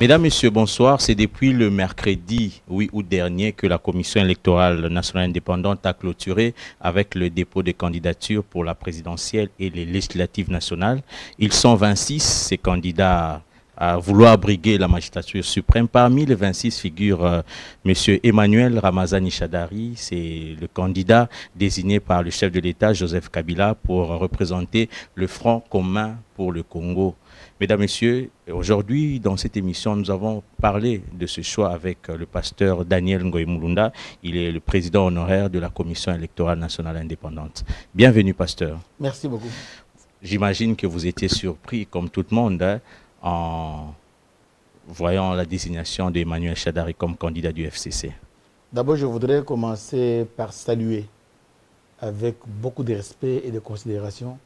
Mesdames, Messieurs, bonsoir. C'est depuis le mercredi 8 août dernier que la Commission électorale nationale indépendante a clôturé avec le dépôt des candidatures pour la présidentielle et les législatives nationales. Ils sont 26, ces candidats à vouloir briguer la magistrature suprême. Parmi les 26 figure M. Emmanuel Ramazani Shadari, c'est le candidat désigné par le chef de l'État, Joseph Kabila, pour représenter le Front commun pour le Congo. Mesdames, Messieurs, aujourd'hui, dans cette émission, nous avons parlé de ce choix avec le pasteur Daniel Ngoï Mulunda. Il est le président honoraire de la Commission électorale nationale indépendante. Bienvenue, pasteur. Merci beaucoup. J'imagine que vous étiez surpris, comme tout le monde, hein, en voyant la désignation d'Emmanuel Shadari comme candidat du FCC. D'abord, je voudrais commencer par saluer avec beaucoup de respect et de considération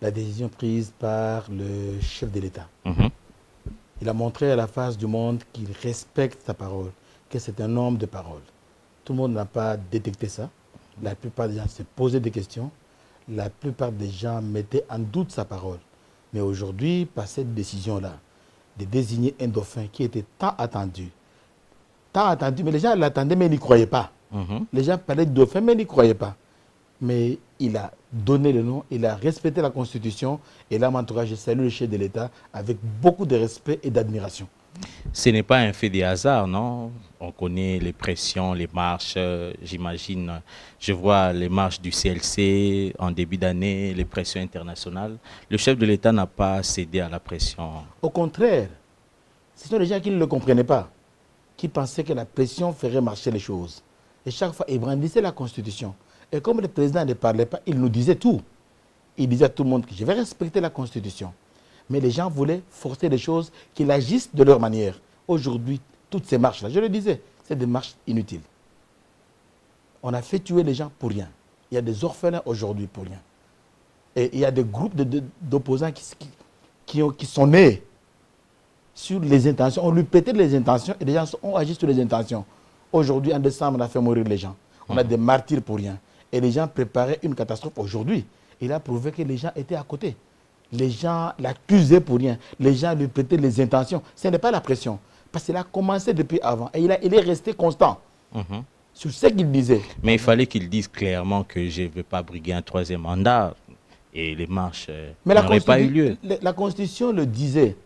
la décision prise par le chef de l'État. Il a montré à la face du monde qu'il respecte sa parole, que c'est un homme de parole. Tout le monde n'a pas détecté ça. La plupart des gens se posaient des questions. La plupart des gens mettaient en doute sa parole. Mais aujourd'hui, par cette décision-là, de désigner un dauphin qui était tant attendu, mais les gens l'attendaient, mais ils n'y croyaient pas. Les gens parlaient de dauphin, mais ils n'y croyaient pas. Mais il a donné le nom, il a respecté la Constitution, et là, en tout cas, je salue le chef de l'État avec beaucoup de respect et d'admiration. Ce n'est pas un fait de hasard, non? On connaît les pressions, les marches, j'imagine. Je vois les marches du CLC en début d'année, les pressions internationales. Le chef de l'État n'a pas cédé à la pression. Au contraire, ce sont les gens qui ne le comprenaient pas, qui pensaient que la pression ferait marcher les choses. Et chaque fois, il brandissait la Constitution. Et comme le président ne parlait pas, il nous disait tout. Il disait à tout le monde que je vais respecter la Constitution. Mais les gens voulaient forcer les choses, qu'ils agissent de leur manière. Aujourd'hui, toutes ces marches-là, je le disais, c'est des marches inutiles. On a fait tuer les gens pour rien. Il y a des orphelins aujourd'hui pour rien. Et il y a des groupes d'opposants qui sont nés sur les intentions. On lui pétait les intentions et les gens ont agi sur les intentions. Aujourd'hui, en décembre, on a fait mourir les gens. On a des martyrs pour rien. Et les gens préparaient une catastrophe aujourd'hui. Il a prouvé que les gens étaient à côté. Les gens l'accusaient pour rien. Les gens lui prêtaient les intentions. Ce n'est pas la pression. Parce qu'il a commencé depuis avant. Et il est resté constant sur ce qu'il disait. Mais il fallait qu'il dise clairement que je ne veux pas briguer un troisième mandat. Et les marches n'auraient pas eu lieu. La Constitution le disait.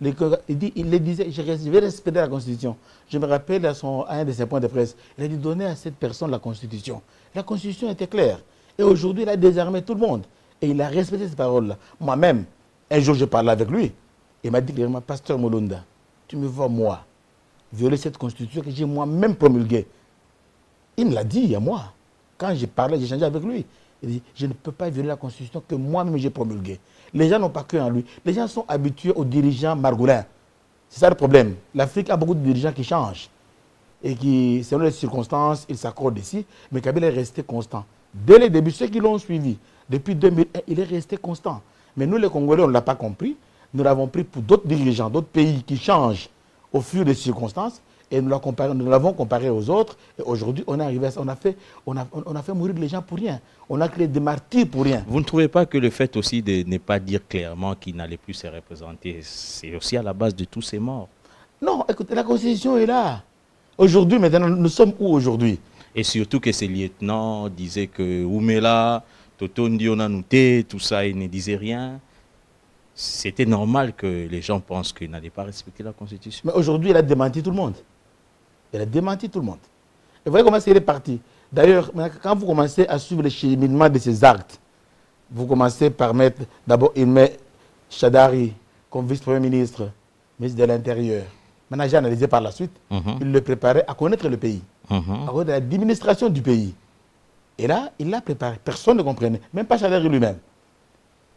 Il le disait, je vais respecter la Constitution. Je me rappelle à un de ses points de presse, il a dit donner à cette personne la Constitution. La Constitution était claire. Et aujourd'hui, il a désarmé tout le monde. Et il a respecté ces paroles-là. Moi-même, un jour, je parlais avec lui. Il m'a dit clairement, pasteur Mulunda, tu me vois, moi, violer cette Constitution que j'ai moi-même promulguée. Il me l'a dit à moi. Quand j'ai parlé, j'ai échangé avec lui. Il dit, je ne peux pas violer la Constitution que moi-même j'ai promulguée. Les gens n'ont pas cru en lui. Les gens sont habitués aux dirigeants margoulins. C'est ça le problème. L'Afrique a beaucoup de dirigeants qui changent. Et qui, selon les circonstances, ils s'accordent ici. Mais Kabila est resté constant. Dès le début, ceux qui l'ont suivi, depuis 2001, il est resté constant. Mais nous, les Congolais, on ne l'a pas compris. Nous l'avons pris pour d'autres dirigeants, d'autres pays qui changent au fur des circonstances. Et nous l'avons comparé aux autres. Et aujourd'hui, on est arrivé à ça. On a fait mourir les gens pour rien. On a créé des martyrs pour rien. Vous ne trouvez pas que le fait aussi de ne pas dire clairement qu'il n'allait plus se représenter, c'est aussi à la base de tous ces morts? Non, écoutez, la Constitution est là. Aujourd'hui, maintenant, nous sommes où aujourd'hui? Et surtout que ces lieutenants disaient que Oumela, Totondi, Onanouté, tout ça, ils ne disaient rien. C'était normal que les gens pensent qu'ils n'allaient pas respecter la Constitution. Mais aujourd'hui, il a démenti tout le monde. Il a démenti tout le monde. Et vous voyez comment il est parti. D'ailleurs, quand vous commencez à suivre le cheminement de ces actes, vous commencez par mettre, d'abord, il met Shadari comme vice-premier ministre, ministre de l'Intérieur. Maintenant, j'ai analysé par la suite. Il le préparait à connaître le pays, à connaître l'administration du pays. Et là, il l'a préparé. Personne ne comprenait, même pas Shadari lui-même.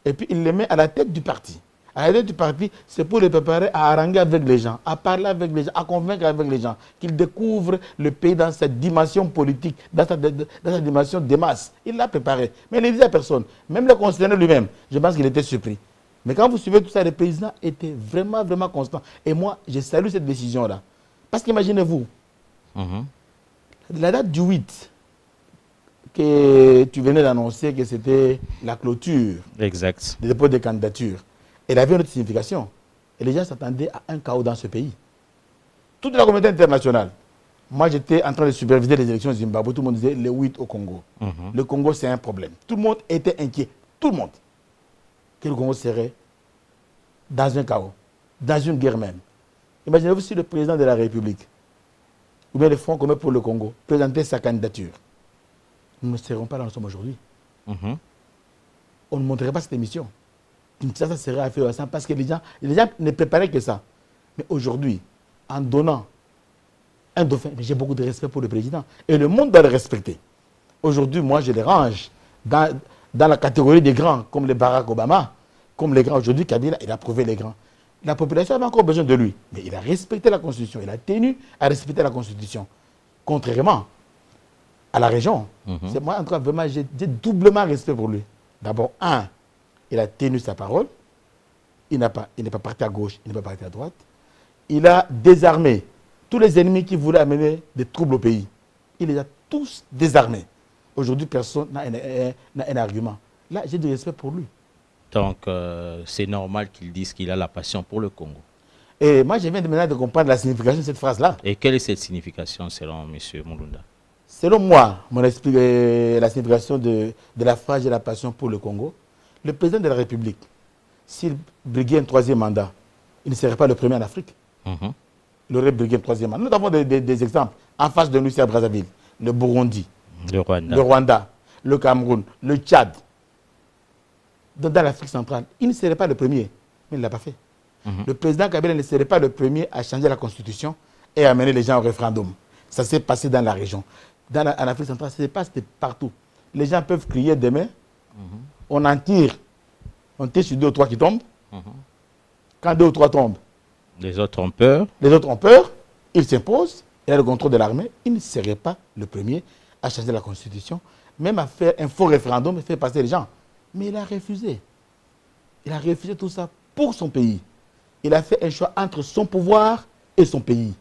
Et puis, il le met à la tête du parti. À la tête du parti, c'est pour le préparer à haranguer avec les gens, à parler avec les gens, à convaincre avec les gens, qu'ils découvrent le pays dans sa dimension politique, dans sa dimension des masses. Il l'a préparé. Mais il ne disait à personne. Même le concernant lui-même, je pense qu'il était surpris. Mais quand vous suivez tout ça, le président était vraiment, vraiment constant. Et moi, je salue cette décision-là. Parce qu'imaginez-vous, la date du 8, que tu venais d'annoncer que c'était la clôture exact. Des dépôts de candidatures. Elle avait une autre signification. Et les gens s'attendaient à un chaos dans ce pays. toute la communauté internationale. Moi, j'étais en train de superviser les élections au Zimbabwe. Tout le monde disait le 8 au Congo. Le Congo, c'est un problème. Tout le monde était inquiet. Tout le monde. Que le Congo serait dans un chaos, dans une guerre même. Imaginez-vous si le président de la République, ou bien le Front commun pour le Congo, présentait sa candidature. Nous ne serons pas là où nous sommes aujourd'hui. On ne montrerait pas cette émission. Ça serait affaire au sang parce que les gens ne préparaient que ça. Mais aujourd'hui, en donnant un dauphin, j'ai beaucoup de respect pour le président. Et le monde doit le respecter. Aujourd'hui, moi, je les range dans la catégorie des grands, comme les Barack Obama, comme les grands. Aujourd'hui, Kabila, il a prouvé les grands. La population avait encore besoin de lui. Mais il a respecté la Constitution. Il a tenu à respecter la Constitution. Contrairement à la région. C'est moi, en tout cas, vraiment, j'ai doublement respect pour lui. D'abord, il a tenu sa parole. Il n'est pas parti à gauche, il n'est pas parti à droite. Il a désarmé tous les ennemis qui voulaient amener des troubles au pays. Il les a tous désarmés. Aujourd'hui, personne n'a un argument. Là, j'ai du respect pour lui. Donc, c'est normal qu'ils disent qu'il a la passion pour le Congo. Et moi, je viens maintenant de comprendre la signification de cette phrase-là. Et quelle est cette signification selon M. Mulunda? Selon moi, la signification de la phrase « j'ai la passion pour le Congo », le président de la République, s'il briguait un troisième mandat, il ne serait pas le premier en Afrique. Il aurait brigué un troisième mandat. Nous avons des exemples. En face de nous, c'est à Brazzaville, le Burundi, le Rwanda, le Cameroun, le Tchad. Dans l'Afrique centrale, il ne serait pas le premier, mais il ne l'a pas fait. Le président Kabila ne serait pas le premier à changer la Constitution et à amener les gens au référendum. Ça s'est passé dans la région. En Afrique centrale, ça s'est passé partout. Les gens peuvent crier demain, on en tire. On tire sur 2 ou 3 qui tombent. Quand 2 ou 3 tombent, les autres ont peur. Les autres ont peur, ils s'imposent, il a le contrôle de l'armée. Il ne serait pas le premier à changer la Constitution, même à faire un faux référendum et faire passer les gens. Mais il a refusé. Il a refusé tout ça pour son pays. Il a fait un choix entre son pouvoir et son pays.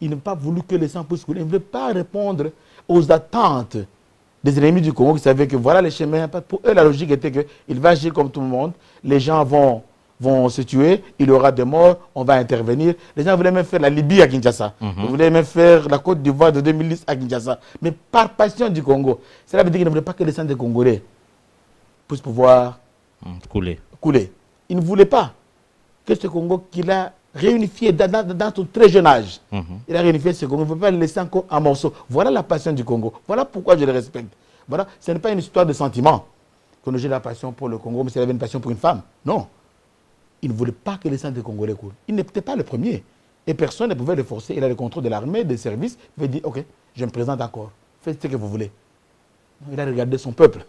Il n'a pas voulu que les sang puissent couler. Il ne veut pas répondre aux attentes des ennemis du Congo qui savaient que voilà les chemins. Pour eux, la logique était qu'il va agir comme tout le monde. Les gens vont se tuer, il y aura des morts, on va intervenir. Les gens voulaient même faire la Libye à Kinshasa. Ils voulaient même faire la Côte d'Ivoire de 2010 à Kinshasa. Mais par passion du Congo. Cela veut dire qu'ils ne voulaient pas que les sangs des Congolais puissent pouvoir couler. Ils ne voulaient pas que ce Congo qu'il a réunifié dans son très jeune âge. Il a réunifié ce Congo. Il ne veut pas le laisser encore en morceaux. Voilà la passion du Congo. Voilà pourquoi je le respecte. Voilà. Ce n'est pas une histoire de sentiment. Que j'ai la passion pour le Congo, mais c'est une passion pour une femme. Non. Il ne voulait pas que les sangs des Congolais coulent. Il n'était pas le premier. Et personne ne pouvait le forcer. Il a le contrôle de l'armée, des services. Il veut dire, ok, je me présente encore. Faites ce que vous voulez. Il a regardé son peuple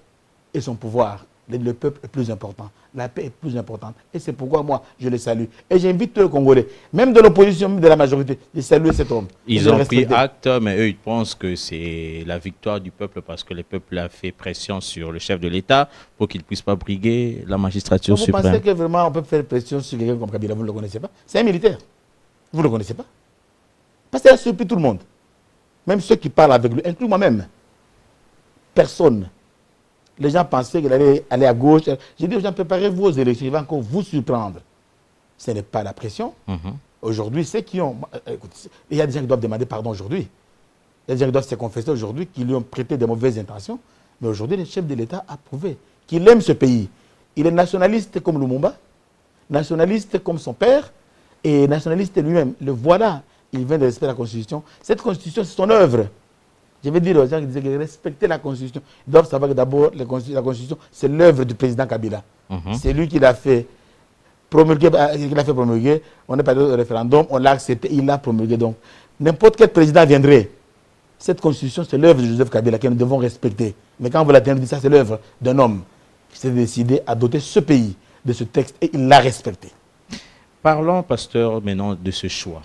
et son pouvoir. Le peuple est plus important. La paix est plus importante. Et c'est pourquoi moi, je le salue. Et j'invite tous les Congolais, même de l'opposition, même de la majorité, de saluer cet homme. Ils ont pris acte, mais eux, ils pensent que c'est la victoire du peuple parce que le peuple a fait pression sur le chef de l'État pour qu'il ne puisse pas briguer la magistrature suprême. Vous pensez que vraiment on peut faire pression sur quelqu'un comme Kabila? Vous ne le connaissez pas? C'est un militaire. Vous ne le connaissez pas? Parce qu'il a surpris tout le monde. Même ceux qui parlent avec lui, inclus moi-même. Personne. Les gens pensaient qu'il allait aller à gauche. J'ai dit aux gens, préparez-vous aux élections, il va encore vous surprendre. Ce n'est pas la pression. Aujourd'hui, ceux qui ont... Écoute, il y a des gens qui doivent demander pardon aujourd'hui. Il y a des gens qui doivent se confesser aujourd'hui qu'ils lui ont prêté de mauvaises intentions. Mais aujourd'hui, le chef de l'État a prouvé qu'il aime ce pays. Il est nationaliste comme Lumumba, nationaliste comme son père, et nationaliste lui-même. Le voilà, il vient de respecter la Constitution. Cette Constitution, c'est son œuvre. Je vais dire aux gens qui disaient que respecter la Constitution, ils doivent savoir que d'abord, la Constitution, c'est l'œuvre du président Kabila. C'est lui qui l'a fait promulguer, on n'est pas au référendum, on l'a accepté, il l'a promulgué. Donc, n'importe quel président viendrait. Cette Constitution, c'est l'œuvre de Joseph Kabila que nous devons respecter. Mais quand vous l'attendez, ça, c'est l'œuvre d'un homme qui s'est décidé à doter ce pays de ce texte et il l'a respecté. Parlons, pasteur, maintenant de ce choix.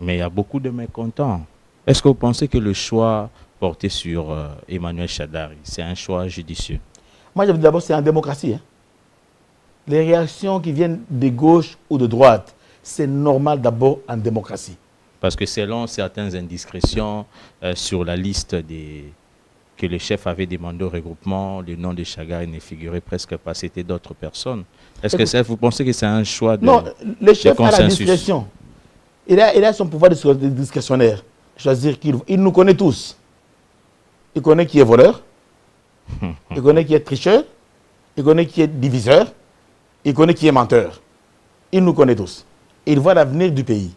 Mais il y a beaucoup de mécontents. Est-ce que vous pensez que le choix porté sur Emmanuel Shadari, c'est un choix judicieux? Moi, je veux dire d'abord, c'est en démocratie. Les réactions qui viennent de gauche ou de droite, c'est normal d'abord en démocratie. Parce que selon certaines indiscrétions sur la liste que le chef avait demandé au regroupement, le nom de Shadari ne figurait presque pas, c'était d'autres personnes. Est-ce que vous pensez que c'est un choix de consensus? Non, le chef a la discrétion. il a son pouvoir discrétionnaire. Choisir qui il nous connaît tous. Il connaît qui est voleur. Il connaît qui est tricheur. Il connaît qui est diviseur. Il connaît qui est menteur. Il nous connaît tous. Il voit l'avenir du pays.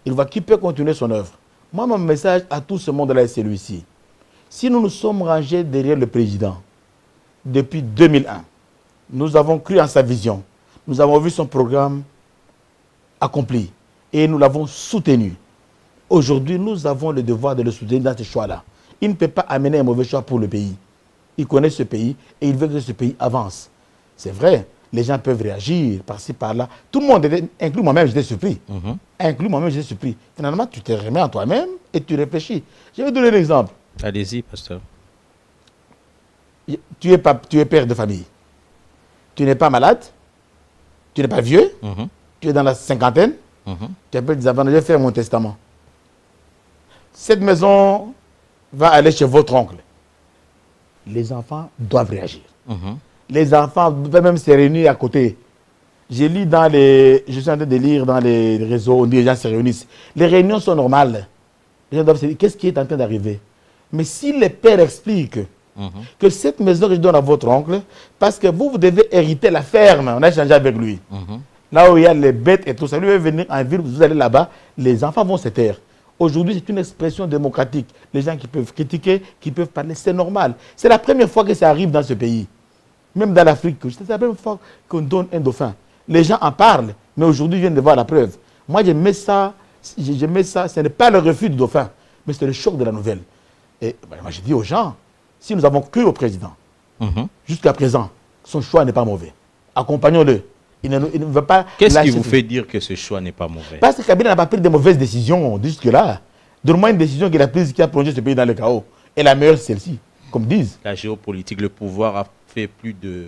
Il voit qui peut continuer son œuvre. Moi, mon message à tout ce monde-là est celui-ci. Si nous nous sommes rangés derrière le président depuis 2001, nous avons cru en sa vision. Nous avons vu son programme accompli. Et nous l'avons soutenu. Aujourd'hui, nous avons le devoir de le soutenir dans ce choix-là. Il ne peut pas amener un mauvais choix pour le pays. Il connaît ce pays et il veut que ce pays avance. C'est vrai, les gens peuvent réagir par-ci, par-là. Tout le monde, inclus moi-même, j'étais surpris. Inclus moi-même, j'étais surpris. Finalement, tu te remets en toi-même et tu réfléchis. Je vais donner un exemple. Allez-y, pasteur. Tu es père de famille. Tu n'es pas malade. Tu n'es pas vieux. Tu es dans la cinquantaine. Tu appelles des enfants, je vais faire mon testament. Cette maison va aller chez votre oncle. Les enfants doivent réagir. Les enfants peuvent même se réunir à côté. Je suis en train de lire dans les réseaux où les gens se réunissent. Les réunions sont normales. Les gens doivent se dire, qu'est-ce qui est en train d'arriver? Mais si les pères expliquent que cette maison que je donne à votre oncle, parce que vous devez hériter la ferme, on a échangé avec lui. Là où il y a les bêtes et tout ça, lui veut venir en ville, vous allez là-bas, les enfants vont se taire. Aujourd'hui, c'est une expression démocratique. Les gens qui peuvent critiquer, qui peuvent parler, c'est normal. C'est la première fois que ça arrive dans ce pays. Même dans l'Afrique, c'est la première fois qu'on donne un dauphin. Les gens en parlent, mais aujourd'hui, ils viennent de voir la preuve. Moi, je mets ça, ce n'est pas le refus du dauphin, mais c'est le choc de la nouvelle. Et moi, je dis aux gens, si nous avons cru au président, jusqu'à présent, son choix n'est pas mauvais. Accompagnons-le. Il ne veut pas. Qu'est-ce qui vous fait dire que ce choix n'est pas mauvais? Parce que Kabila n'a pas pris de mauvaises décisions jusque-là. Donne-moi une décision qu'il a prise qui a plongé ce pays dans le chaos. Et la meilleure, c'est celle-ci, comme disent. La géopolitique, le pouvoir a fait plus de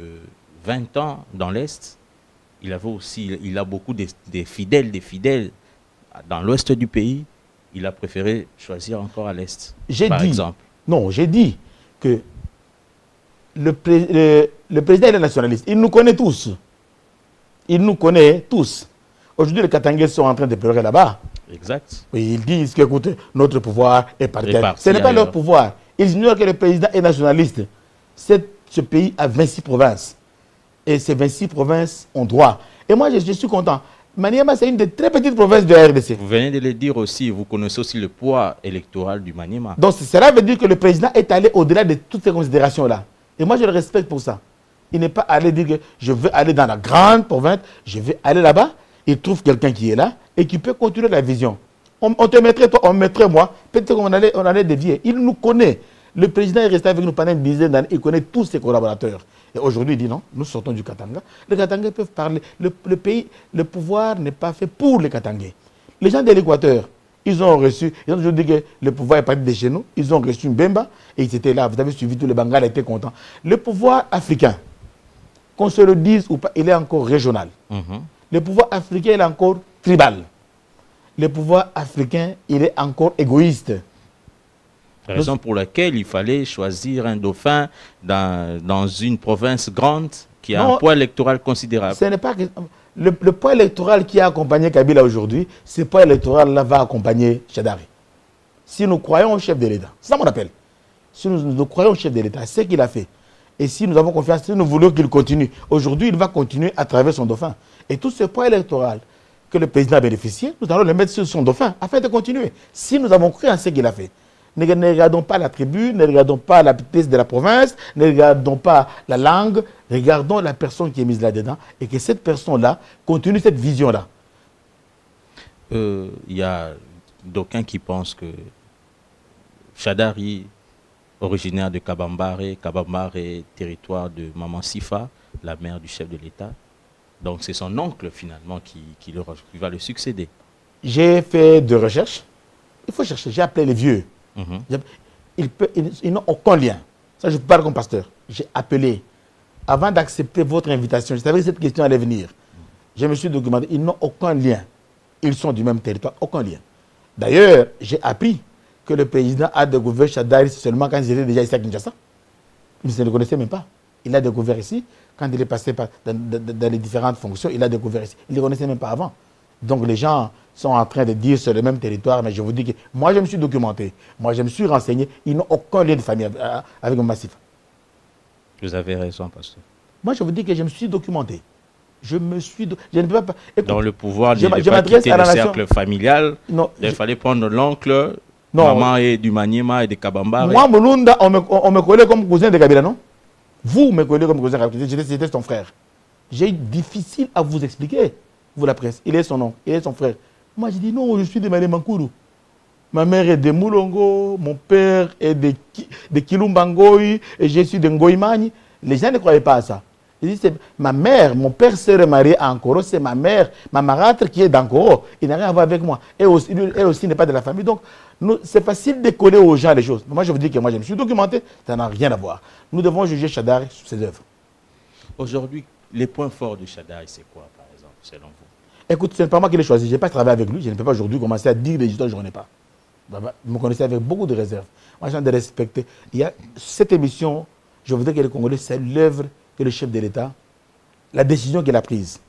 20 ans dans l'Est. Il a beaucoup de fidèles dans l'Ouest du pays. Il a préféré choisir encore à l'Est, par exemple. Non, j'ai dit que le président est nationaliste. Il nous connaît tous. Il nous connaît tous. Aujourd'hui, les Katangais sont en train de pleurer là-bas. Exact. Oui, ils disent que écoute, notre pouvoir est par terre. Ce n'est pas leur pouvoir. Ils ignorent que le président est nationaliste. Ce pays a 26 provinces. Et ces 26 provinces ont droit. Et moi, je suis content. Maniema, c'est une des très petites provinces de la RDC. Vous venez de le dire aussi, vous connaissez aussi le poids électoral du Maniema. Donc, cela veut dire que le président est allé au-delà de toutes ces considérations-là. Et moi, je le respecte pour ça. Il n'est pas allé dire que je veux aller dans la grande province, je vais aller là-bas. Il trouve quelqu'un qui est là et qui peut continuer la vision. On te mettrait, toi, on me mettrait moi. Peut-être qu'on allait dévier. Il nous connaît. Le président est resté avec nous pendant une dizaine d'années. Il connaît tous ses collaborateurs. Et aujourd'hui, il dit non, nous sortons du Katanga. Les Katangais peuvent parler. Le pays, le pouvoir n'est pas fait pour les Katangais. Les gens de l'Équateur, ils ont reçu, ils ont toujours dit que le pouvoir est parti de chez nous. Ils ont reçu une Bemba et ils étaient là. Vous avez suivi, tout le Bengale était content. Le pouvoir africain, qu'on se le dise ou pas, il est encore régional. Le pouvoir africain, il est encore tribal. Le pouvoir africain, il est encore égoïste. Raison pour laquelle il fallait choisir un dauphin dans une province grande qui a un poids électoral considérable. Ce n'est pas que, le poids électoral qui a accompagné Kabila aujourd'hui, ce poids électoral-là va accompagner Chadari. Si nous croyons au chef de l'État, c'est ça mon appel. Si nous croyons au chef de l'État, c'est ce qu'il a fait. Et si nous avons confiance, si nous voulons qu'il continue, aujourd'hui, il va continuer à travers son dauphin. Et tout ce poids électoral que le président a bénéficié, nous allons le mettre sur son dauphin afin de continuer. Si nous avons cru en ce qu'il a fait, ne regardons pas la tribu, ne regardons pas la petitesse de la province, ne regardons pas la langue, regardons la personne qui est mise là-dedans et que cette personne-là continue cette vision-là. Il y a d'aucuns qui pensent que Chadari, originaire de Kabambare, territoire de Maman Sifa, la mère du chef de l'État. Donc c'est son oncle finalement qui va le succéder. J'ai fait des recherches. Il faut chercher. J'ai appelé les vieux. Ils n'ont aucun lien. Ça, je parle comme pasteur. J'ai appelé. Avant d'accepter votre invitation, je savais que cette question allait venir. Je me suis documenté. Ils n'ont aucun lien. Ils sont du même territoire. Aucun lien. D'ailleurs, j'ai appris que le président a découvert Chadari seulement quand ils étaient déjà ici à Kinshasa. Il ne le connaissait même pas. Il a découvert ici, quand il est passé dans les différentes fonctions, il a découvert ici. Il ne le connaissait même pas avant. Donc les gens sont en train de dire sur le même territoire, mais je vous dis que moi je me suis documenté, moi je me suis renseigné, ils n'ont aucun lien de famille avec un massif. Vous avez raison, pasteur. Moi je vous dis que je me suis documenté. Je ne peux pas... Écoute, dans le pouvoir de je pas quitter le nation... cercle familial, non, il fallait prendre l'oncle, maman est du Maniema et de Kabamba. Moi, Mulunda, on me connaît comme cousin de Kabila, non? Vous me connaissez comme cousin de Kabila, j'étais son frère. J'ai difficile à vous expliquer, vous la presse. Il est son oncle, il est son frère. Moi, j'ai dit non, je suis de Malé Mankourou. Ma mère est de Moulongo, mon père est de Kilumbangoy, et je suis de Ngoïmani. Les gens ne croyaient pas à ça. Ils disent, ma mère, mon père s'est remarié à Ankoro, c'est ma mère, ma marâtre qui est d'Ankoro. Il n'a rien à voir avec moi. Elle aussi n'est pas de la famille. Donc, c'est facile de coller aux gens les choses. Moi, je vous dis que moi, je me suis documenté, ça n'a rien à voir. Nous devons juger Chadari sur ses œuvres. Aujourd'hui, les points forts de Chadari, c'est quoi, par exemple, selon vous? Écoute, ce n'est pas moi qui l'ai choisi. Je n'ai pas travaillé avec lui. Je ne peux pas aujourd'hui commencer à dire des histoires que je ne connais pas. Vous me connaissez avec beaucoup de réserve. Moi, j'ai envie de respecter. Il y a cette émission, je voudrais que les Congolais, c'est l'œuvre que le chef de l'État, la décision qu'il a prise,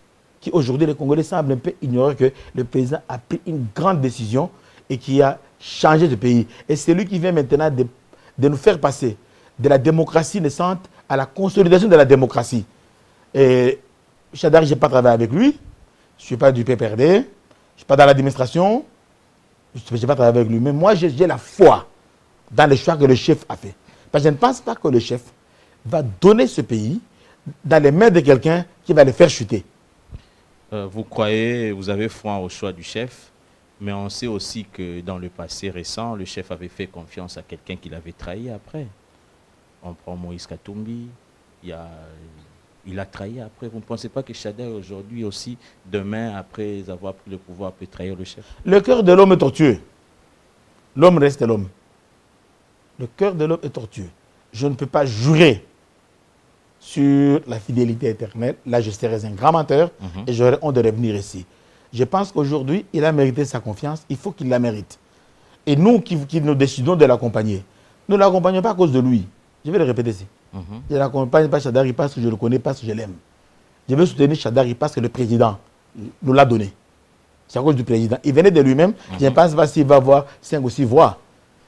qui aujourd'hui les Congolais semblent un peu ignorer que le président a pris une grande décision et qui a changé ce pays. Et c'est lui qui vient maintenant de nous faire passer de la démocratie naissante à la consolidation de la démocratie. Et Chadari, je n'ai pas travaillé avec lui, je ne suis pas du PPRD, je ne suis pas dans l'administration, je n'ai pas travaillé avec lui. Mais moi, j'ai la foi dans les choix que le chef a fait. Parce que je ne pense pas que le chef va donner ce pays dans les mains de quelqu'un qui va le faire chuter. Vous croyez, vous avez foi au choix du chef, mais on sait aussi que dans le passé récent, le chef avait fait confiance à quelqu'un qui l'avait trahi après. On prend Moïse Katumbi, il a trahi après. Vous ne pensez pas que Chadari aujourd'hui aussi, demain, après avoir pris le pouvoir, peut trahir le chef? Le cœur de l'homme est tortueux. L'homme reste l'homme. Le cœur de l'homme est tortueux. Je ne peux pas jurer sur la fidélité éternelle. Là, je serais un grand menteur et j'aurais honte de revenir ici. Je pense qu'aujourd'hui, il a mérité sa confiance. Il faut qu'il la mérite. Et nous qui nous décidons de l'accompagner, nous ne l'accompagnons pas à cause de lui. Je vais le répéter ici. Je ne l'accompagne pas Chadari parce que je le connais, parce que je l'aime. Je veux soutenir Chadari parce que le président nous l'a donné. C'est à cause du président. Il venait de lui-même. Je ne pense pas s'il va avoir 5 ou 6 voix.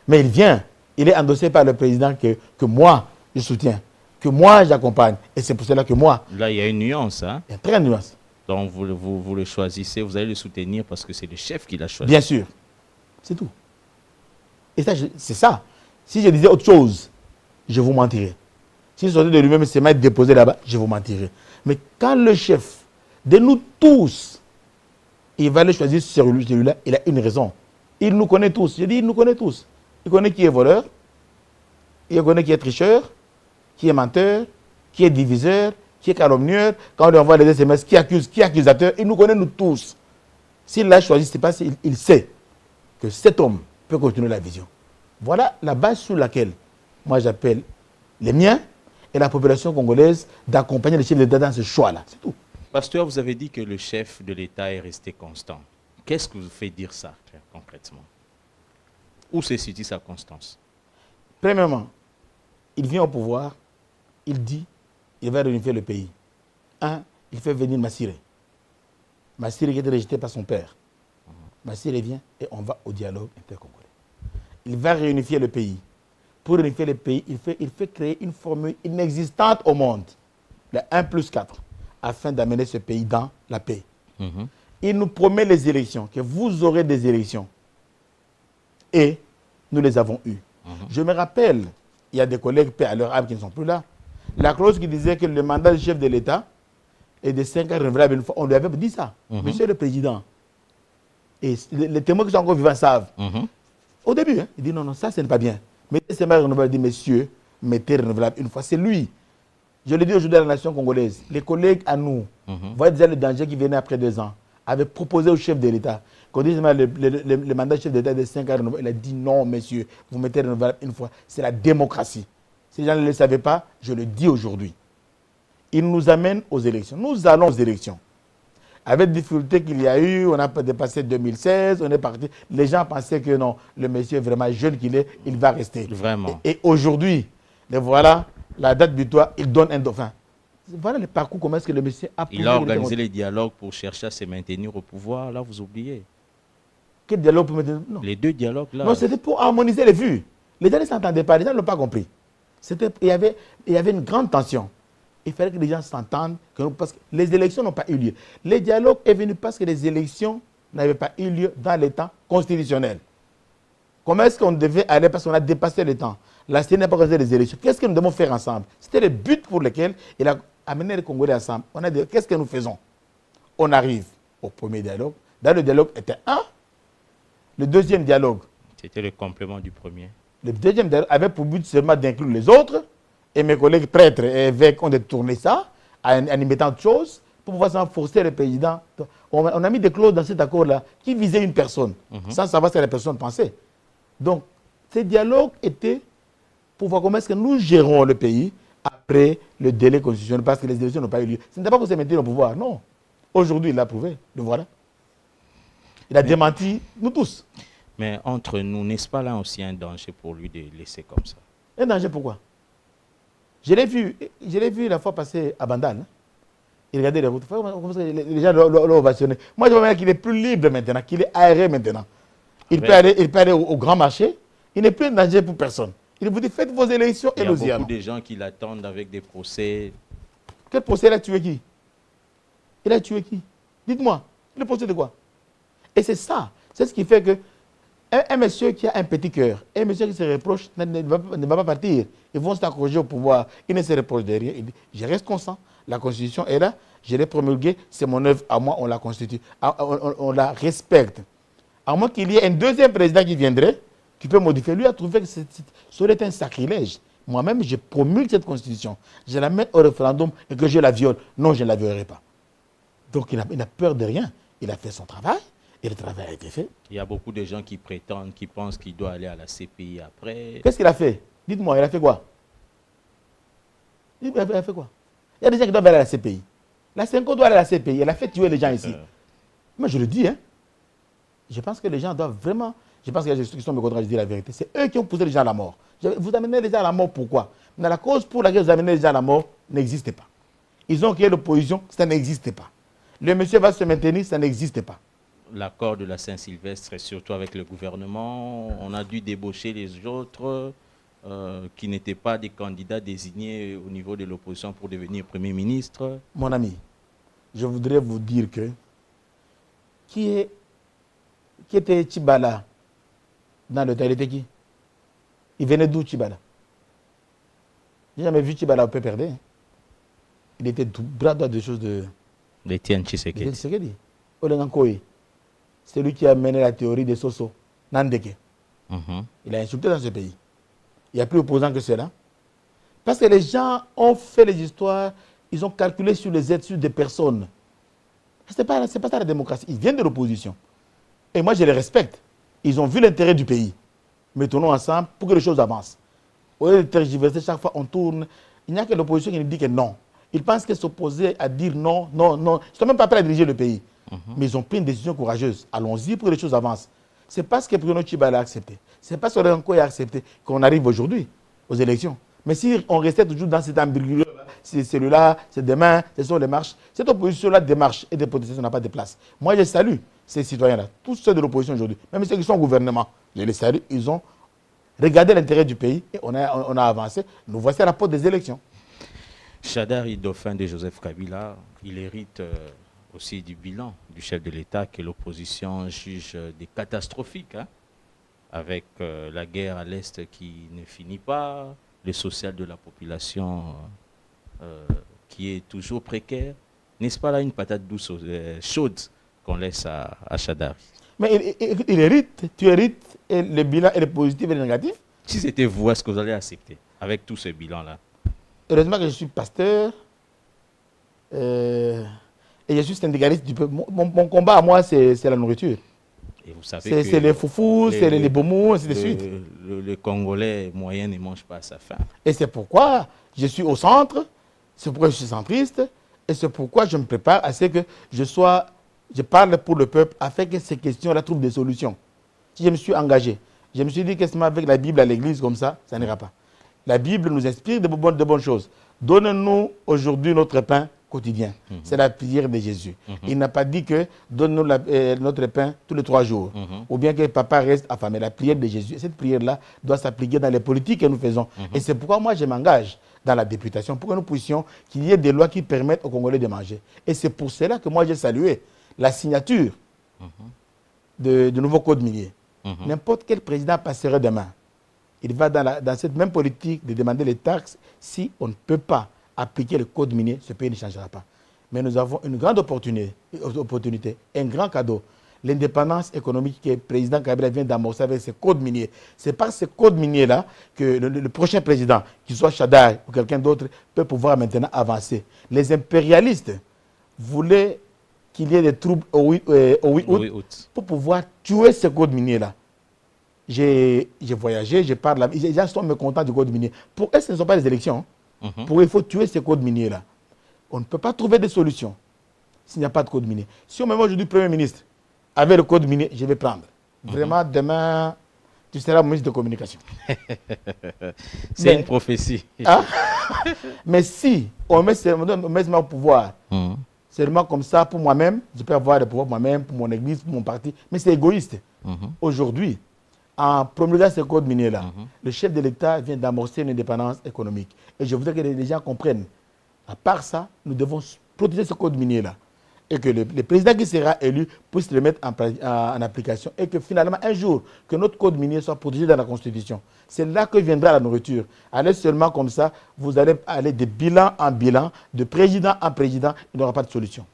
Mais il vient. Il est endossé par le président que moi, je soutiens, que moi, j'accompagne. Et c'est pour cela que moi... Là, il y a une nuance. Hein? Il y a très une nuance. Donc, vous le choisissez, vous allez le soutenir parce que c'est le chef qui l'a choisi. Bien sûr. C'est tout. Et ça, c'est ça. Si je disais autre chose, je vous mentirais. S'il sortait de lui-même et se met déposé là-bas, je vous mentirais. Mais quand le chef de nous tous, il va le choisir sur celui-là, il a une raison. Il nous connaît tous. Je dis, il nous connaît tous. Il connaît qui est voleur, il connaît qui est tricheur, qui est menteur, qui est diviseur, qui est calomnieur. Quand on lui envoie les SMS, qui accuse, qui est accusateur, il nous connaît nous tous. S'il l'a choisi, c'est parce qu'il sait que cet homme peut continuer la vision. Voilà la base sur laquelle moi j'appelle les miens et la population congolaise d'accompagner le chef de l'État dans ce choix-là. C'est tout. Pasteur, vous avez dit que le chef de l'État est resté constant. Qu'est-ce que vous fait dire ça, concrètement? Où se situe sa constance? Premièrement, il vient au pouvoir, il dit, il va réunifier le pays. Il fait venir Massiré. Massiré qui était rejeté par son père. Massiré vient et on va au dialogue intercongolais. Il va réunifier le pays. Pour réunifier le pays, il fait créer une formule inexistante au monde, le 1+4, afin d'amener ce pays dans la paix. Il nous promet les élections, que vous aurez des élections. Et nous les avons eues. Je me rappelle, il y a des collègues paix à leur âme qui ne sont plus là, la clause qui disait que le mandat du chef de l'État est de 5 ans renouvelable une fois. On lui avait dit ça. Monsieur le Président. Et les témoins qui sont encore vivants savent. Au début, il dit non, non, ça, ce n'est pas bien. Mettez 5 ans renouvelable, il dit monsieur, mettez renouvelable une fois. C'est lui. Je le dis aujourd'hui à la nation congolaise. Les collègues à nous, voyez déjà le danger qui venait après 2 ans, avaient proposé au chef de l'État qu'on dise le mandat du chef d'État de 5 ans renouvelable. Il a dit non, monsieur, vous mettez renouvelable une fois. C'est la démocratie. Si les gens ne le savaient pas, je le dis aujourd'hui. Il nous amène aux élections. Nous allons aux élections. Avec les difficultés qu'il y a eu, on a dépassé 2016, on est parti. Les gens pensaient que non, le monsieur est vraiment jeune qu'il est, il va rester. Vraiment. Et aujourd'hui, voilà, la date butoir, il donne un dauphin. Voilà le parcours, comment est-ce que le monsieur a... Il a organisé les dialogues pour chercher à se maintenir au pouvoir. Là, vous oubliez. Quel dialogue pour maintenir? Non. Les deux dialogues là. Non, c'était pour harmoniser les vues. Les gens ne s'entendaient pas, les gens ne l'ont pas compris. Il y avait une grande tension. Il fallait que les gens s'entendent, parce que les élections n'ont pas eu lieu. Le dialogue est venu parce que les élections n'avaient pas eu lieu dans les temps constitutionnels. Comment est-ce qu'on devait aller, parce qu'on a dépassé le temps. La CENI n'a pas organisé les élections. Qu'est-ce que nous devons faire ensemble? C'était le but pour lequel il a amené les Congolais ensemble. On a dit, qu'est-ce que nous faisons? On arrive au premier dialogue. Dans le dialogue était un. Le deuxième dialogue. C'était le complément du premier. Le deuxième dialogue avait pour but seulement d'inclure les autres. Et mes collègues prêtres et évêques ont détourné ça en y mettant autre chose pour pouvoir forcer le président. On a mis des clauses dans cet accord-là qui visaient une personne, sans savoir ce que la personne pensait. Donc, ces dialogues étaient pour voir comment est-ce que nous gérons le pays après le délai constitutionnel, parce que les élections n'ont pas eu lieu. Ce n'était pas pour se maintenir au pouvoir, non. Aujourd'hui, il l'a prouvé, le voilà. Il a démenti nous tous. Mais entre nous, n'est-ce pas là aussi un danger pour lui de laisser comme ça? Un danger pourquoi? Je l'ai vu la fois passer à Bandal. Hein. Il regardait les routes. Les gens l'ont ovationné. Moi, je vois qu'il est plus libre maintenant, qu'il est aéré maintenant. Il peut aller au grand marché. Il n'est plus un danger pour personne. Il vous dit, faites vos élections et nous y allons. Il y a beaucoup de gens qui l'attendent avec des procès. Quel procès il a tué qui? Il a tué qui? Dites-moi, le procès de quoi? Et c'est ça. C'est ce qui fait que un monsieur qui a un petit cœur, un monsieur qui se reproche ne va pas partir. Ils vont s'accrocher au pouvoir. Il ne se reproche de rien. Il dit, je reste constant. La Constitution est là. Je l'ai promulguée. C'est mon œuvre. À moi, on la constitue. On la respecte. À moins qu'il y ait un deuxième président qui viendrait, qui peut modifier. Lui a trouvé que ça aurait été un sacrilège. Moi-même, je promulgue cette Constitution. Je la mets au référendum et que je la viole. Non, je ne la violerai pas. Donc, il n'a peur de rien. Il a fait son travail. Et le travail a été fait. Il y a beaucoup de gens qui prétendent, qui pensent qu'il doit aller à la CPI après. Qu'est-ce qu'il a fait? Dites-moi, il a fait quoi? Il a fait quoi? Il y a des gens qui doivent aller à la CPI. La CENCO doit aller à la CPI. Elle a fait tuer les gens ici. Moi, je le dis, hein. Je pense que les gens doivent vraiment... Je pense qu'il y a des gens qui sont me contre, je dis la vérité. C'est eux qui ont poussé les gens à la mort. Vous amenez les gens à la mort, pourquoi? Mais la cause pour laquelle vous amenez les gens à la mort n'existe pas. Ils ont créé l'opposition, ça n'existe pas. Le monsieur va se maintenir, ça n'existe pas. L'accord de la Saint-Sylvestre, surtout avec le gouvernement, on a dû débaucher les autres qui n'étaient pas des candidats désignés au niveau de l'opposition pour devenir Premier ministre. Mon ami, je voudrais vous dire que qui était Tchibala dans le temps? Il était qui? Il venait d'où Tchibala? J'ai jamais vu Tchibala au PPRD. Hein. Il était bras droit des choses de... D'Étienne Tshisekedi. Olengankoye. C'est lui qui a mené la théorie des Soso, Nandeke. Il a insulté dans ce pays. Il n'y a plus opposant que cela. Parce que les gens ont fait les histoires, ils ont calculé sur les aides sur des personnes. Ce n'est pas ça la démocratie. Ils viennent de l'opposition. Et moi, je les respecte. Ils ont vu l'intérêt du pays. Mettons-nous ensemble pour que les choses avancent. Au lieu de tergiverser, chaque fois on tourne. Il n'y a que l'opposition qui nous dit que non. Ils pensent que s'opposer à dire non, non, non. Ils ne sont même pas prêts à diriger le pays. Mais ils ont pris une décision courageuse. Allons-y pour que les choses avancent. C'est parce que Bruno Tchibala a accepté. C'est parce que Renko a accepté qu'on arrive aujourd'hui aux élections. Mais si on restait toujours dans cet ambiguïté, c'est celui-là, c'est demain, ce sont les marches. Cette opposition-là des marches et des protestations n'a pas de place. Moi, je salue ces citoyens-là, tous ceux de l'opposition aujourd'hui, même ceux qui sont au gouvernement. Je les salue. Ils ont regardé l'intérêt du pays et on a avancé. Nous voici à la porte des élections. Chadari, dauphin de Joseph Kabila, il hérite aussi du bilan du chef de l'État que l'opposition juge des catastrophiques, hein, avec la guerre à l'Est qui ne finit pas, le social de la population qui est toujours précaire. N'est-ce pas là une patate douce, chaude qu'on laisse à Chadari? Mais il hérite, tu hérites, et le bilan est le positif et le négatif. Si c'était vous, est-ce que vous allez accepter avec tout ce bilan-là? Heureusement que je suis pasteur et je suis syndicaliste du peuple. Mon combat à moi, c'est la nourriture. Et vous savez c'est les foufous, c'est les bomous, ainsi de suite. Le Congolais moyen ne mange pas à sa faim. Et c'est pourquoi je suis au centre, c'est pourquoi je suis centriste, et c'est pourquoi je me prépare à ce que je parle pour le peuple afin que ces questions-là trouvent des solutions. Si je me suis engagé, je me suis dit que avec la Bible à l'église comme ça n'ira pas. La Bible nous inspire de bonnes choses. donne-nous aujourd'hui notre pain quotidien. C'est la prière de Jésus. Il n'a pas dit que donne-nous notre pain tous les 3 jours. Ou bien que papa reste affamé. La prière de Jésus. Cette prière-là doit s'appliquer dans les politiques que nous faisons. Et c'est pourquoi moi je m'engage dans la députation pour que nous puissions qu'il y ait des lois qui permettent aux Congolais de manger. Et c'est pour cela que moi j'ai salué la signature du nouveau code minier. N'importe quel président passerait demain. Il va dans cette même politique de demander les taxes. Si on ne peut pas appliquer le code minier, ce pays ne changera pas. Mais nous avons une grande opportunité, un grand cadeau. L'indépendance économique que le président Kabila vient d'amorcer avec ce code minier. C'est par ce code minier-là que le prochain président, qu'il soit Chadar ou quelqu'un d'autre, peut pouvoir maintenant avancer. Les impérialistes voulaient qu'il y ait des troubles au 8 août pour pouvoir tuer ce code minier-là. J'ai voyagé, je parle, les gens sont mécontents du code minier. Pour eux, ce ne sont pas les élections. Pour eux, il faut tuer ce code minier-là. On ne peut pas trouver de solution s'il n'y a pas de code minier. Si on me met aujourd'hui Premier ministre avec le code minier, je vais prendre. Vraiment, demain, tu seras ministre de communication. C'est une prophétie. Hein? Mais si on met seulement au pouvoir, seulement comme ça, pour moi-même, je peux avoir le pouvoir pour moi-même, pour mon église, pour mon parti, mais c'est égoïste. Aujourd'hui, en promulguant ce code minier-là, le chef de l'État vient d'amorcer une indépendance économique. Et je voudrais que les gens comprennent. À part ça, nous devons protéger ce code minier-là. Et que le président qui sera élu puisse le mettre en application. Et que finalement, un jour, que notre code minier soit protégé dans la Constitution. C'est là que viendra la nourriture. Allez seulement comme ça, vous allez aller de bilan en bilan, de président en président, il n'y aura pas de solution.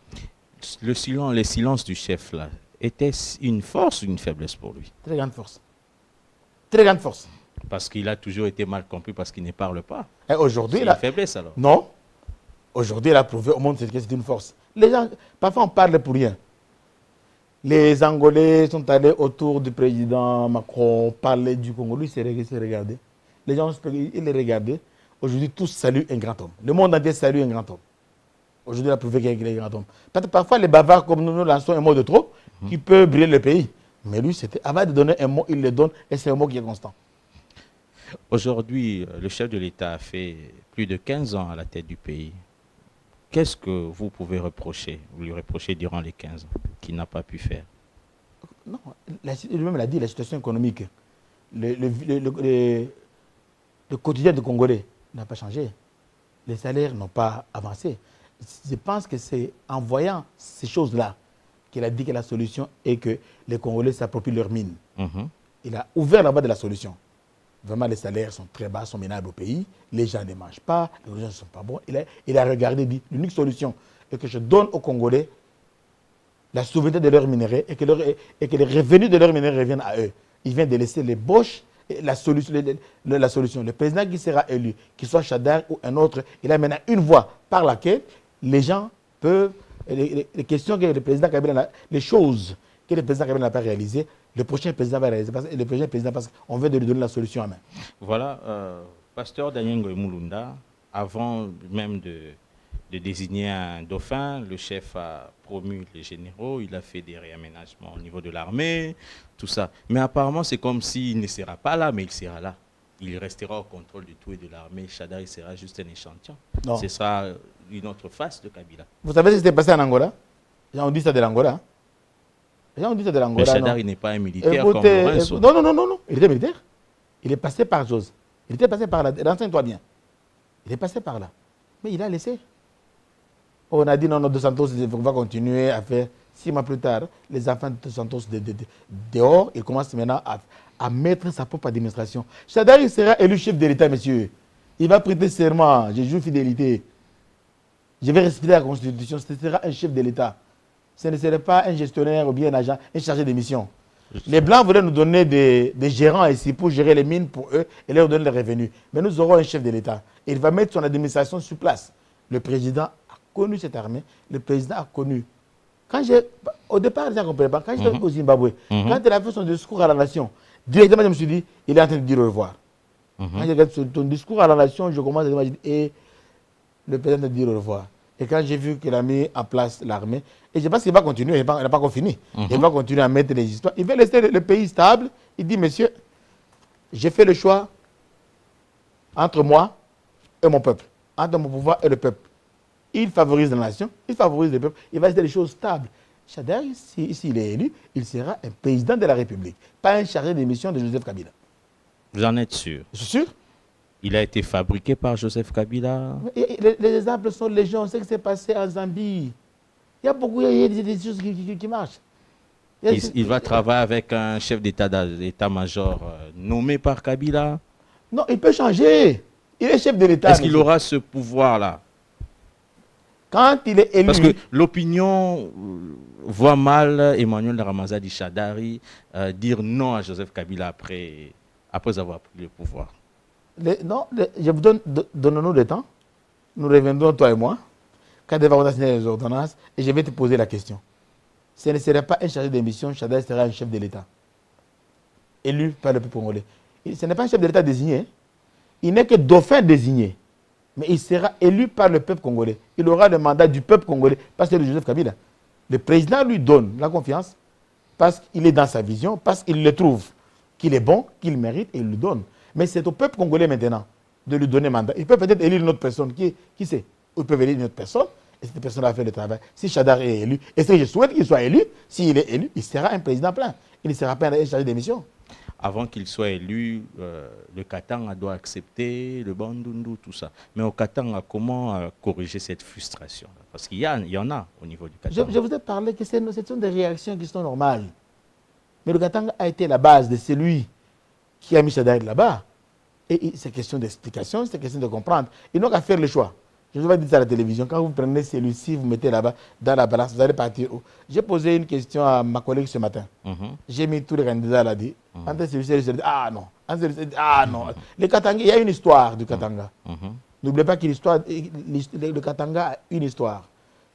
Les silences du chef, là, était-ce une force ou une faiblesse pour lui? Très grande force. Très grande force. Parce qu'il a toujours été mal compris, parce qu'il ne parle pas. Et aujourd'hui, c'est une faiblesse alors? Non. Aujourd'hui, il a prouvé au monde que c'est une force. Les gens, parfois on parle pour rien. Les Angolais sont allés autour du président Macron, parler du Congo. Lui, il s'est regardé. Les gens, il les regardait. Aujourd'hui, tous saluent un grand homme. Le monde entier salue un grand homme. Aujourd'hui, il a prouvé qu'il est un grand homme. Parfois, les bavards, comme nous lançons un mot de trop, qui peut briller le pays. Mais lui, c'était avant de donner un mot, il le donne, et c'est un mot qui est constant. Aujourd'hui, le chef de l'État a fait plus de 15 ans à la tête du pays. Qu'est-ce que vous pouvez reprocher, vous lui reprochez durant les 15 ans, qu'il n'a pas pu faire? Non, lui-même l'a dit, la situation économique, le quotidien des Congolais n'a pas changé. Les salaires n'ont pas avancé. Je pense que c'est en voyant ces choses-là qu'il a dit que la solution est que les Congolais s'approprient leur mine. Il a ouvert la voie de la solution. Vraiment, les salaires sont très bas, sont minables au pays. Les gens ne mangent pas, les gens ne sont pas bons. Il a regardé, dit, l'unique solution est que je donne aux Congolais la souveraineté de leurs minéraux et que les revenus de leurs minéraux reviennent à eux. Il vient de laisser les boches, la solution. Le président qui sera élu, qu'il soit Chadar ou un autre, il a maintenant une voie par laquelle les gens peuvent, les questions que le président Kabila, les choses que le président Kabila n'a pas réalisées, le prochain président va réaliser. Le prochain président, parce qu'on veut de lui donner la solution en main. Voilà, pasteur Daniel Ngoï-Mulunda, avant même de désigner un dauphin, le chef a promu les généraux, il a fait des réaménagements au niveau de l'armée, tout ça. Mais apparemment, c'est comme s'il ne sera pas là, mais il sera là. Il restera au contrôle de tout et de l'armée. Chadar, il sera juste un échantillon. Non. Ce sera une autre face de Kabila. Vous savez ce qui s'est passé en Angola? Les gens ont dit ça de l'Angola. Mais Chadar, il n'est pas un militaire comme Lorenzo. Non. Il était militaire. Il est passé par Jose. Il était passé par là. Renseigne-toi bien. Il est passé par là. Mais il a laissé. On a dit non, Dos Santos va continuer à faire. 6 mois plus tard, les enfants de Dos Santos dehors, ils commencent maintenant à mettre sa propre administration. Chadar, il sera élu chef de l'État, monsieur. Il va prêter serment. Je jure fidélité. Je vais respecter la Constitution. Ce sera un chef de l'État. Ce ne serait pas un gestionnaire ou bien un agent, un chargé de mission. Les Blancs voulaient nous donner des gérants ici pour gérer les mines pour eux et leur donner les revenus. Mais nous aurons un chef de l'État. Il va mettre son administration sur place. Le président a connu cette armée. Le président a connu. Au départ, les gens ne comprenaient pas. Quand j'étais au Zimbabwe, quand il a fait son discours à la nation, directement, je me suis dit, il est en train de dire au revoir. Quand j'ai regardé ton discours à la nation, je commence à dire, et le président de dire au revoir. Et quand j'ai vu qu'il a mis en place l'armée, et je pense qu'il va continuer, il n'a pas encore fini. Il va continuer à mettre les histoires. Il veut laisser le pays stable. Il dit, monsieur, j'ai fait le choix entre moi et mon peuple. entre mon pouvoir et le peuple. Il favorise la nation, il favorise le peuple, il va faire des choses stables. Chadari, s'il est élu, il sera un président de la République, pas un chargé de mission de Joseph Kabila. Vous en êtes sûr? Je suis sûr. Il a été fabriqué par Joseph Kabila? Les exemples sont légion. On sait ce qui s'est passé en Zambie. Il y a beaucoup de choses qui marchent. Il va travailler avec un chef d'état-major nommé par Kabila? Non, il peut changer. Il est chef de l'État. Est-ce qu'il aura ce pouvoir-là? Quand il est élu... Parce que l'opinion voit mal Emmanuel Ramazani Shadari dire non à Joseph Kabila après avoir pris le pouvoir. Je vous donne-nous le temps. Nous reviendrons, toi et moi, quand il va signer les ordonnances, et je vais te poser la question. Ce ne serait pas un chargé de mission, Shadari sera un chef de l'État, élu par le peuple congolais. Ce n'est pas un chef de l'État désigné. Il n'est que dauphin désigné. Mais il sera élu par le peuple congolais. Il aura le mandat du peuple congolais, parce que c'est Joseph Kabila. Le président lui donne la confiance, parce qu'il est dans sa vision, parce qu'il le trouve qu'il est bon, qu'il mérite, et il lui donne. Mais c'est au peuple congolais maintenant de lui donner mandat. Il peut peut-être élire une autre personne. Qui sait? Il peut élire une autre personne, et cette personne va faire le travail. Si Shadari est élu, et ce que je souhaite qu'il soit élu, s'il est élu, il sera un président plein. Il ne sera pas un chargé de mission. Avant qu'il soit élu, le Katanga doit accepter le Bandundu, tout ça. Mais au Katanga, comment corriger cette frustration? Parce qu'il y en a au niveau du Katanga. Je vous ai parlé que ce sont des réactions qui sont normales. Mais le Katanga a été la base de celui qui a mis Shadari là-bas. Et c'est question d'explication, c'est question de comprendre. Ils n'ont qu'à faire le choix. Je vous ai dit ça à la télévision. Quand vous prenez celui-ci, vous mettez là-bas, dans la balance, vous allez partir où? J'ai posé une question à ma collègue ce matin. J'ai mis tous les candidats là, dit. Entre celui-ci et celui-ci, ah non. Ah non. Le Katanga, il y a une histoire du Katanga. N'oubliez pas que le Katanga a une histoire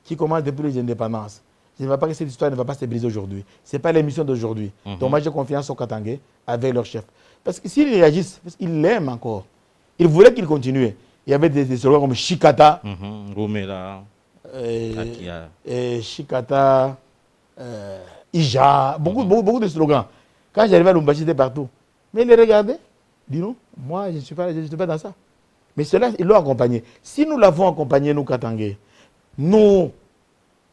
qui commence depuis les indépendances. Je ne vois pas que cette histoire ne va pas se briser aujourd'hui. Ce n'est pas l'émission d'aujourd'hui. Donc moi, j'ai confiance aux Katangais avec leur chef. Parce que s'ils réagissent, parce qu'ils l'aiment encore. Ils voulaient qu'il continue. Il y avait des slogans comme Chikata, Romela, Chikata, Ija, beaucoup de slogans. Quand j'arrivais à Lumbashi, c'était partout. Mais ils les regardaient. Dis-nous, moi, je ne suis pas dans ça. Mais cela, ils l'ont accompagné. Si nous l'avons accompagné, nous, Katangais, nous,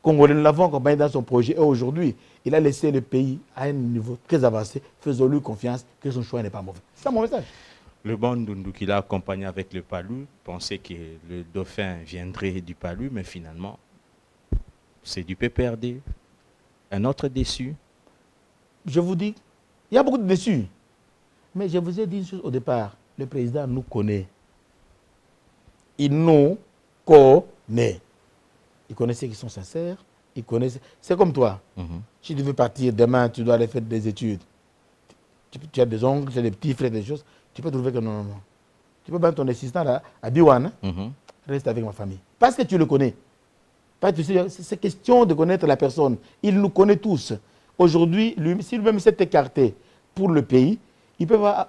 Congolais, nous l'avons accompagné dans son projet. Et aujourd'hui, il a laissé le pays à un niveau très avancé. Faisons-lui confiance que son choix n'est pas mauvais. C'est ça mon message. Le Bandundu qu'il a accompagné avec le Palu pensait que le dauphin viendrait du Palu, mais finalement, c'est du PPRD. Un autre déçu. Je vous dis, il y a beaucoup de déçus. Mais je vous ai dit une chose au départ. Le président nous connaît. Il nous connaît. Il connaît ceux qui sont sincères. Il connaît... C'est comme toi. Si tu veux partir demain, tu dois aller faire des études. Tu as des oncles, tu as des petits frères, des choses. Tu peux trouver que non. Tu peux prendre ton assistant là, à Biwan, reste avec ma famille. Parce que tu le connais. C'est question de connaître la personne. Il nous connaît tous. Aujourd'hui, si lui-même s'est écarté pour le pays, il peut avoir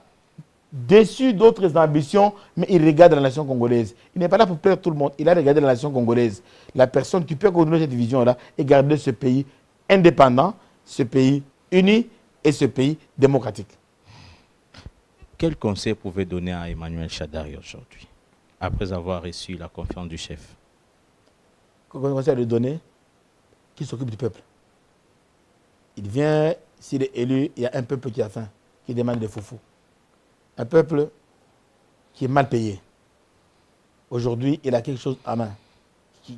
déçu d'autres ambitions, mais il regarde la nation congolaise. Il n'est pas là pour plaire tout le monde. Il a regardé la nation congolaise. La personne qui peut continuer cette vision-là et garder ce pays indépendant, ce pays uni et ce pays démocratique. Quel conseil pouvez vous donner à Emmanuel Shadari aujourd'hui, après avoir reçu la confiance du chef? Quel conseil à lui donner? Qu'il s'occupe du peuple. Il vient, s'il est élu, il y a un peuple qui a faim, qui demande des foufous. Un peuple qui est mal payé. Aujourd'hui, il a quelque chose à main.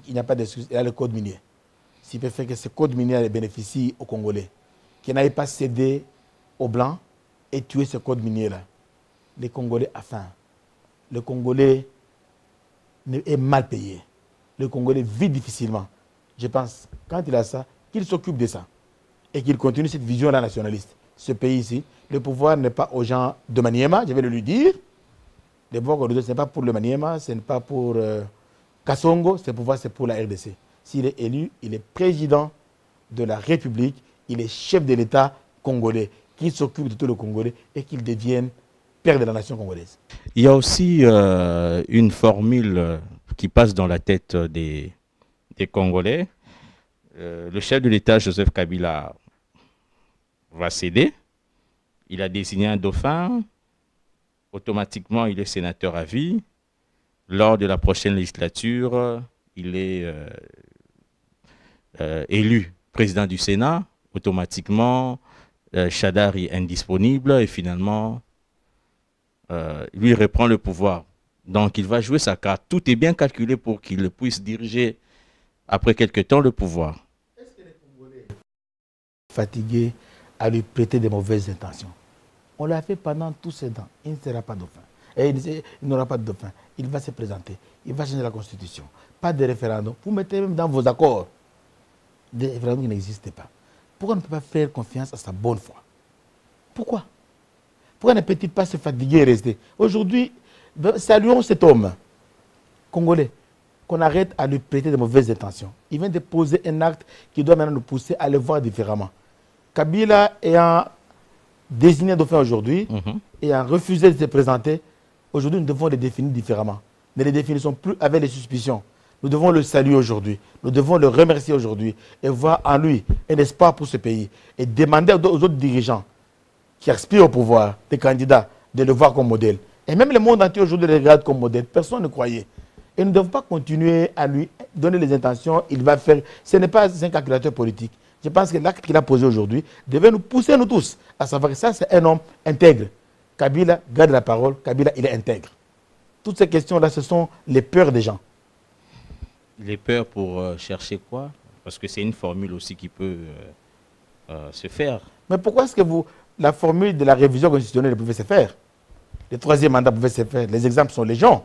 Il n'y a pas d'excuse, il a le code minier. S'il peut faire que ce code minier bénéficie aux Congolais, qu'il n'aille pas céder aux Blancs et tuer ce code minier-là. Les Congolais ont faim. Le Congolais est mal payé. Le Congolais vit difficilement. Je pense, quand il a ça, qu'il s'occupe de ça. Et qu'il continue cette vision-là nationaliste. Ce pays-ci, le pouvoir n'est pas aux gens de Maniema, je vais le lui dire. Le pouvoir, ce n'est pas pour le Maniema, ce n'est pas pour Kassongo, ce pouvoir, c'est pour la RDC. S'il est élu, il est président de la République, il est chef de l'État congolais, qu'il s'occupe de tout le Congolais et qu'il devienne père de la nation congolaise. Il y a aussi une formule qui passe dans la tête des Congolais. Le chef de l'État, Joseph Kabila, va céder. Il a désigné un dauphin. Automatiquement, il est sénateur à vie. lors de la prochaine législature, il est élu président du Sénat, automatiquement, Chadar est indisponible et finalement, lui reprend le pouvoir. Donc, il va jouer sa carte. Tout est bien calculé pour qu'il puisse diriger, après quelque temps, le pouvoir. Est-ce que les Congolais fatigués à lui prêter des mauvaises intentions? On l'a fait pendant tous ces temps. Il ne sera pas dauphin. Et il n'aura pas de dauphin. Il va se présenter. Il va changer la constitution. Pas de référendum. Vous mettez même dans vos accords des référendums qui n'existent pas. Pourquoi on ne peut pas faire confiance à sa bonne foi? Pourquoi? Pourquoi ne peut-il pas se fatiguer et rester? Aujourd'hui, saluons cet homme congolais, qu'on arrête à lui prêter de mauvaises intentions. Il vient de poser un acte qui doit maintenant nous pousser à le voir différemment. Kabila ayant désigné dauphin aujourd'hui, ayant refusé de se présenter, aujourd'hui nous devons les définir différemment. Ne les définissons plus avec les suspicions. Nous devons le saluer aujourd'hui. Nous devons le remercier aujourd'hui et voir en lui un espoir pour ce pays. Et demander aux autres dirigeants qui aspirent au pouvoir, des candidats, de le voir comme modèle. Et même le monde entier aujourd'hui le regarde comme modèle. Personne ne croyait. Et nous ne devons pas continuer à lui donner les intentions. Il va faire. Ce n'est pas un calculateur politique. Je pense que l'acte qu'il a posé aujourd'hui devait nous pousser, nous tous, à savoir que ça, c'est un homme intègre. Kabila garde la parole. Kabila, il est intègre. Toutes ces questions-là, ce sont les peurs des gens. Les peurs pour chercher quoi? Parce que c'est une formule aussi qui peut se faire. Mais pourquoi est-ce que la formule de la révision constitutionnelle pouvait se faire? Le troisième mandat pouvait se faire. Les exemples sont légion.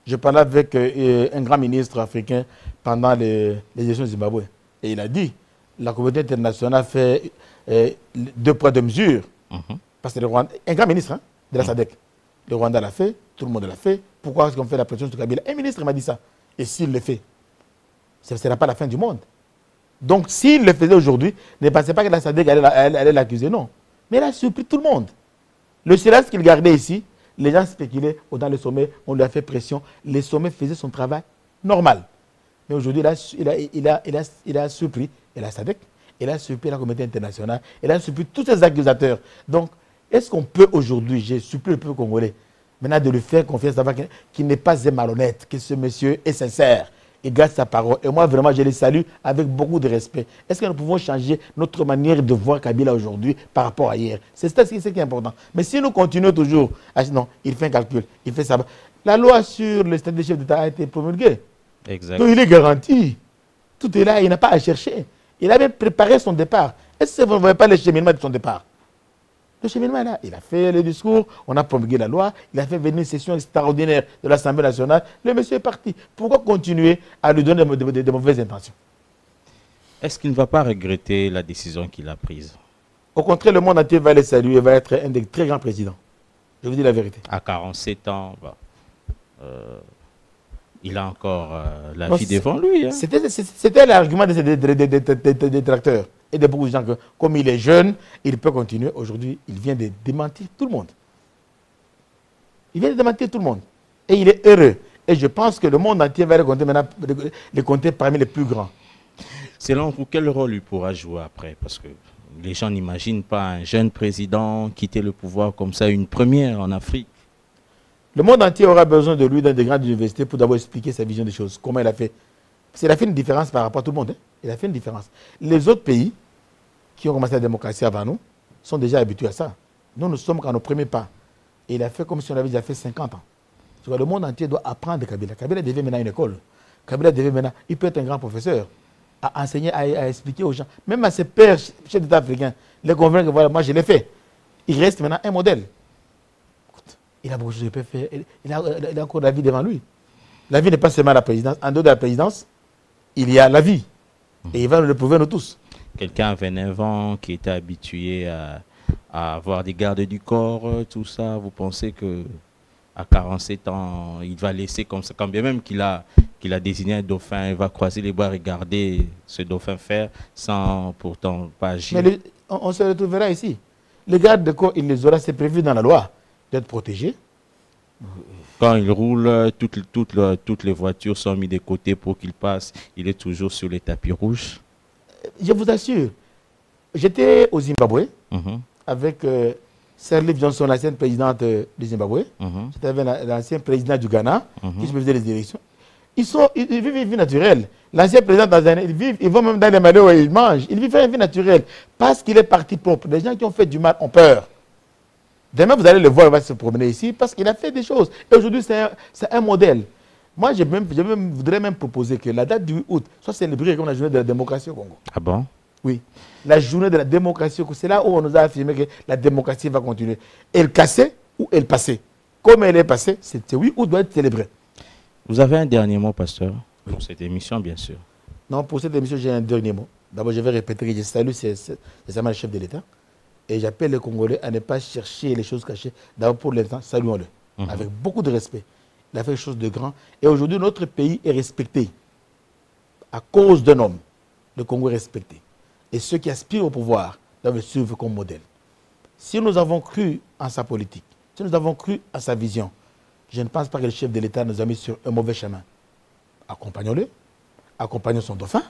Je parlais avec un grand ministre africain pendant les élections du Zimbabwe. Et il a dit, la communauté internationale fait 2 poids 2 mesures. Parce que le Rwanda, un grand ministre de la SADC, le Rwanda l'a fait, tout le monde l'a fait. Pourquoi est-ce qu'on fait la pression sur Kabila? Un ministre m'a dit ça. Et s'il le fait, ce ne sera pas la fin du monde. Donc, s'il le faisait aujourd'hui, ne pensez pas que la SADC allait l'accuser, non. Mais il a surpris tout le monde. Le silence qu'il gardait ici, les gens spéculaient dans le sommet, on lui a fait pression. Les sommets faisaient son travail normal. Mais aujourd'hui, il a surpris la SADC, il a surpris la communauté internationale, il a surpris tous ces accusateurs. Donc, est-ce qu'on peut aujourd'hui, j'ai supplie le peuple congolais, maintenant de lui faire confiance, savoir qu'il n'est pas un malhonnête, que ce monsieur est sincère, il garde sa parole. Et moi, vraiment, je les salue avec beaucoup de respect. Est-ce que nous pouvons changer notre manière de voir Kabila aujourd'hui par rapport à hier? C'est ça ce qui est important. Mais si nous continuons toujours, non, il fait un calcul, il fait ça. La loi sur le statut de chef d'État a été promulguée. Exact. Donc il est garanti. Tout est là, il n'a pas à chercher. Il avait préparé son départ. Est-ce que vous ne voyez pas le cheminement de son départ? Le cheminement est là. Il a fait le discours, on a promulgué la loi, il a fait venir une session extraordinaire de l'Assemblée nationale. Le monsieur est parti. Pourquoi continuer à lui donner de mauvaises intentions? Est-ce qu'il ne va pas regretter la décision qu'il a prise? Au contraire, le monde entier va le saluer, va être un des très grands présidents. Je vous dis la vérité. À 47 ans, il a encore la vie devant lui. Hein. C'était l'argument des détracteurs et de beaucoup de gens que, comme il est jeune, il peut continuer. Aujourd'hui, il vient de démentir tout le monde. Il vient de démentir tout le monde. Et il est heureux. Et je pense que le monde entier va le compter maintenant, le compter parmi les plus grands. Selon vous, quel rôle il pourra jouer après? Parce que les gens n'imaginent pas un jeune président quitter le pouvoir comme ça, une première en Afrique. Le monde entier aura besoin de lui dans des grandes universités pour d'abord expliquer sa vision des choses, comment il a fait. Parce qu'il a fait une différence par rapport à tout le monde. Hein. Il a fait une différence. Les autres pays qui ont commencé la démocratie avant nous sont déjà habitués à ça. Nous, nous sommes qu'à nos premiers pas. Et il a fait comme si on avait déjà fait 50 ans. Le monde entier doit apprendre de Kabila. Kabila devait maintenant une école. Kabila devait maintenant, il peut être un grand professeur, à enseigner, à expliquer aux gens. Même à ses pères, chefs d'État africains, les convaincre que voilà, moi je l'ai fait. Il reste maintenant un modèle. Il a beaucoup de choses à faire. Il a encore la vie devant lui. La vie n'est pas seulement la présidence. En dehors de la présidence, il y a la vie. Et il va nous le prouver, nous tous. Quelqu'un avait 9 ans qui était habitué à avoir des gardes du corps, tout ça. Vous pensez que à 47 ans, il va laisser comme ça, quand bien même qu'il a désigné un dauphin, il va croiser les bras, regarder ce dauphin faire sans pourtant pas agir. Mais on se retrouvera ici. Les gardes de corps, il les aura, c'est prévu dans la loi, d'être protégés. Quand il roule, toutes les voitures sont mises de côté pour qu'il passe. Il est toujours sur les tapis rouges. Je vous assure, j'étais au Zimbabwe avec Sirleaf Johnson, l'ancienne présidente du Zimbabwe. C'était l'ancien président du Ghana qui se faisait les élections. Ils vivent une vie naturelle. L'ancien président tanzanien, ils vont même dans les malheurs où ils mangent. Ils vivent une vie naturelle parce qu'il est parti propre. Les gens qui ont fait du mal ont peur. Demain, vous allez le voir, il va se promener ici parce qu'il a fait des choses. Et aujourd'hui, c'est un modèle. Moi, je voudrais même proposer que la date du 8 août soit célébrée comme la journée de la démocratie au Congo. Ah bon? Oui. La journée de la démocratie, c'est là où on nous a affirmé que la démocratie va continuer. Elle cassait ou elle passait. Comme elle est passée, c'est 8 août doit être célébré. Vous avez un dernier mot, pasteur, pour cette émission, bien sûr. Non, pour cette émission, j'ai un dernier mot. D'abord, je vais répéter que je salue le chef de l'État. Et j'appelle les Congolais à ne pas chercher les choses cachées. D'abord, pour l'instant, saluons-le. Avec beaucoup de respect. Il a fait quelque chose de grand. Et aujourd'hui, notre pays est respecté. À cause d'un homme, le Congo est respecté. Et ceux qui aspirent au pouvoir doivent le suivre comme modèle. Si nous avons cru en sa politique, si nous avons cru à sa vision, je ne pense pas que le chef de l'État nous a mis sur un mauvais chemin. Accompagnons-le, accompagnons son dauphin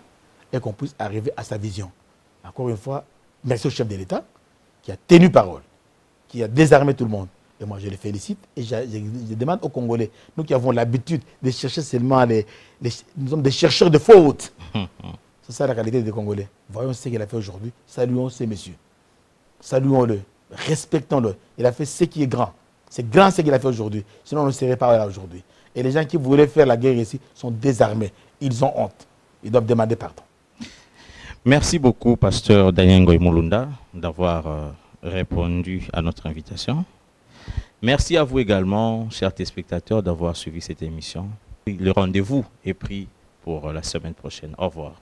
et qu'on puisse arriver à sa vision. Encore une fois, merci au chef de l'État qui a tenu parole, qui a désarmé tout le monde. Et moi, je le félicite et je demande aux Congolais, nous qui avons l'habitude de chercher seulement nous sommes des chercheurs de fautes. C'est ça la qualité des Congolais. Voyons ce qu'il a fait aujourd'hui. Saluons ces messieurs. Saluons-le. Respectons-le. Il a fait ce qui est grand. C'est grand ce qu'il a fait aujourd'hui. Sinon, on ne serait pas là aujourd'hui. Et les gens qui voulaient faire la guerre ici sont désarmés. Ils ont honte. Ils doivent demander pardon. Merci beaucoup, pasteur Daniel Ngoï Mulunda, d'avoir répondu à notre invitation. Merci à vous également, chers téléspectateurs, d'avoir suivi cette émission. Le rendez-vous est pris pour la semaine prochaine. Au revoir.